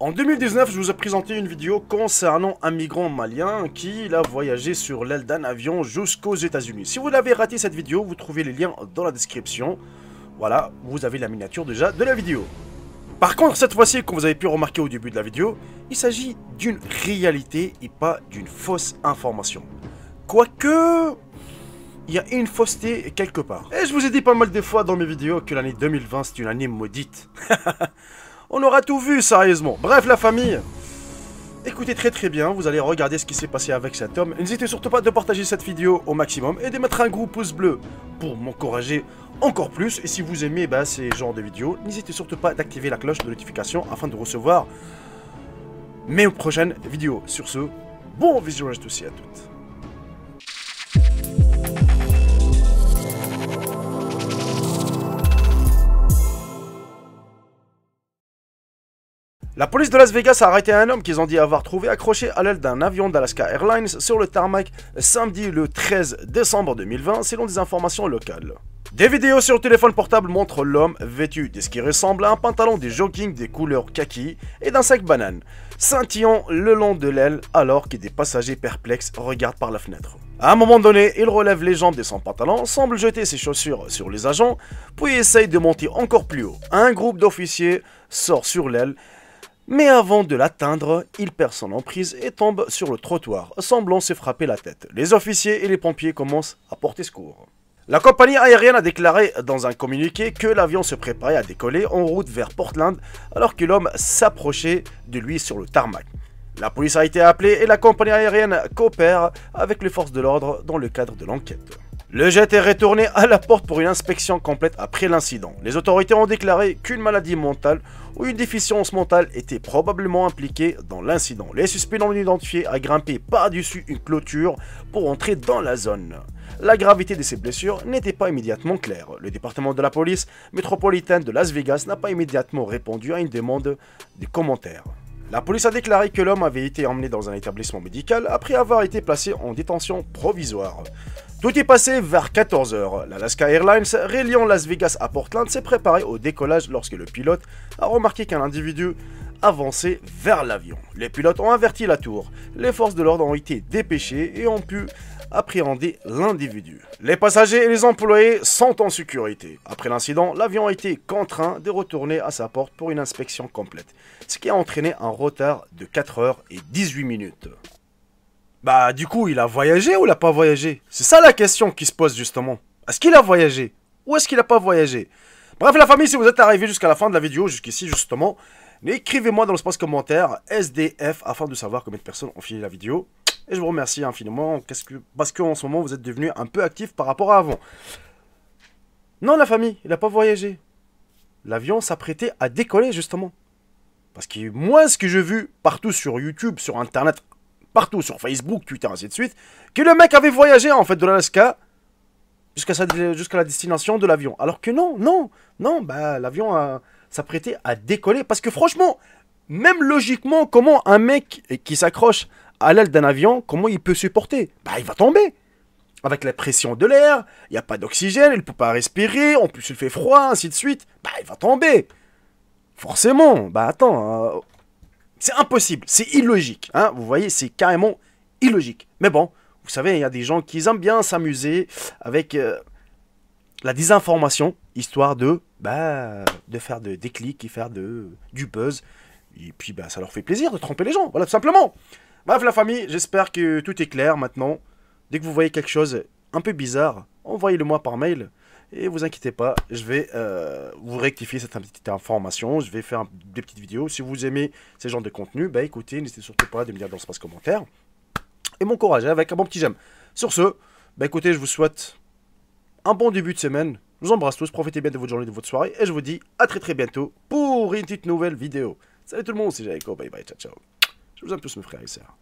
En 2019, je vous ai présenté une vidéo concernant un migrant malien qui a voyagé sur l'aile d'un avion jusqu'aux États-Unis. Si vous l'avez raté cette vidéo, vous trouvez les liens dans la description. Voilà, vous avez la miniature déjà de la vidéo. Par contre, cette fois-ci, comme vous avez pu remarquer au début de la vidéo, il s'agit d'une réalité et pas d'une fausse information. Quoique, il y a une fausseté quelque part. Et je vous ai dit pas mal de fois dans mes vidéos que l'année 2020 c'est une année maudite. On aura tout vu, sérieusement. Bref, la famille, écoutez très bien, vous allez regarder ce qui s'est passé avec cet homme. N'hésitez surtout pas de partager cette vidéo au maximum et de mettre un gros pouce bleu pour m'encourager encore plus. Et si vous aimez ces genres de vidéos, n'hésitez surtout pas d'activer la cloche de notification afin de recevoir mes prochaines vidéos. Sur ce, bon visionnage tous et à toutes. La police de Las Vegas a arrêté un homme qu'ils ont dit avoir trouvé accroché à l'aile d'un avion d'Alaska Airlines sur le tarmac samedi le 13 décembre 2020 selon des informations locales. Des vidéos sur le téléphone portable montrent l'homme vêtu de ce qui ressemble à un pantalon de jogging des couleurs kaki et d'un sac banane, scintillant le long de l'aile alors que des passagers perplexes regardent par la fenêtre. À un moment donné, il relève les jambes de son pantalon, semble jeter ses chaussures sur les agents, puis essaye de monter encore plus haut. Un groupe d'officiers sort sur l'aile, mais avant de l'atteindre, il perd son emprise et tombe sur le trottoir, semblant se frapper la tête. Les officiers et les pompiers commencent à porter secours. La compagnie aérienne a déclaré dans un communiqué que l'avion se préparait à décoller en route vers Portland alors que l'homme s'approchait de lui sur le tarmac. La police a été appelée et la compagnie aérienne coopère avec les forces de l'ordre dans le cadre de l'enquête. Le jet est retourné à la porte pour une inspection complète après l'incident. Les autorités ont déclaré qu'une maladie mentale ou une déficience mentale était probablement impliquée dans l'incident. Les suspects non identifiés a grimpé par-dessus une clôture pour entrer dans la zone. La gravité de ces blessures n'était pas immédiatement claire. Le département de la police métropolitaine de Las Vegas n'a pas immédiatement répondu à une demande de commentaires. La police a déclaré que l'homme avait été emmené dans un établissement médical après avoir été placé en détention provisoire. Tout est passé vers 14 h. L'Alaska Airlines, reliant Las Vegas à Portland, s'est préparé au décollage lorsque le pilote a remarqué qu'un individu avançait vers l'avion. Les pilotes ont averti la tour. Les forces de l'ordre ont été dépêchées et ont pu appréhender l'individu. Les passagers et les employés sont en sécurité. Après l'incident, l'avion a été contraint de retourner à sa porte pour une inspection complète, ce qui a entraîné un retard de 4 h et 18 minutes. Du coup, il a voyagé ou il n'a pas voyagé? C'est ça la question qui se pose justement. Est-ce qu'il a voyagé? Ou est-ce qu'il n'a pas voyagé? Bref, la famille, si vous êtes arrivé jusqu'à la fin de la vidéo, jusqu'ici justement, écrivez-moi dans l'espace commentaire SDF afin de savoir combien de personnes ont fini la vidéo. Et je vous remercie infiniment parce qu'en ce moment, vous êtes devenus un peu actifs par rapport à avant. Non, la famille, il n'a pas voyagé. L'avion s'apprêtait à décoller justement. Parce que moi, ce que j'ai vu partout sur YouTube, sur Internet, partout sur Facebook, Twitter, ainsi de suite, que le mec avait voyagé en fait de l'Alaska jusqu'à la destination de l'avion. Alors que non, l'avion s'apprêtait à décoller. Parce que franchement, même logiquement, comment un mec qui s'accroche à l'aile d'un avion, comment il peut supporter? Il va tomber. Avec la pression de l'air, il n'y a pas d'oxygène, il ne peut pas respirer, en plus il fait froid, ainsi de suite. Il va tomber. Forcément. Attends... c'est impossible, c'est illogique, hein, vous voyez, c'est carrément illogique. Mais bon, vous savez, il y a des gens qui aiment bien s'amuser avec la désinformation, histoire de faire des clics et faire du buzz. Et puis, ça leur fait plaisir de tromper les gens, voilà, tout simplement. Bref, la famille, j'espère que tout est clair maintenant. Dès que vous voyez quelque chose un peu bizarre, envoyez-le-moi par mail. Et vous inquiétez pas, je vais vous rectifier cette petite information. Je vais faire des petites vidéos. Si vous aimez ces genres de contenu, écoutez, n'hésitez surtout pas de me dire dans l'espace commentaire. Et m'encourager avec un bon petit j'aime. Sur ce, écoutez, je vous souhaite un bon début de semaine. Je vous embrasse tous, profitez bien de votre journée, de votre soirée. Et je vous dis à très bientôt pour une petite nouvelle vidéo. Salut tout le monde, c'est Jacob, bye bye, ciao ciao. Je vous aime tous mes frères et sœurs.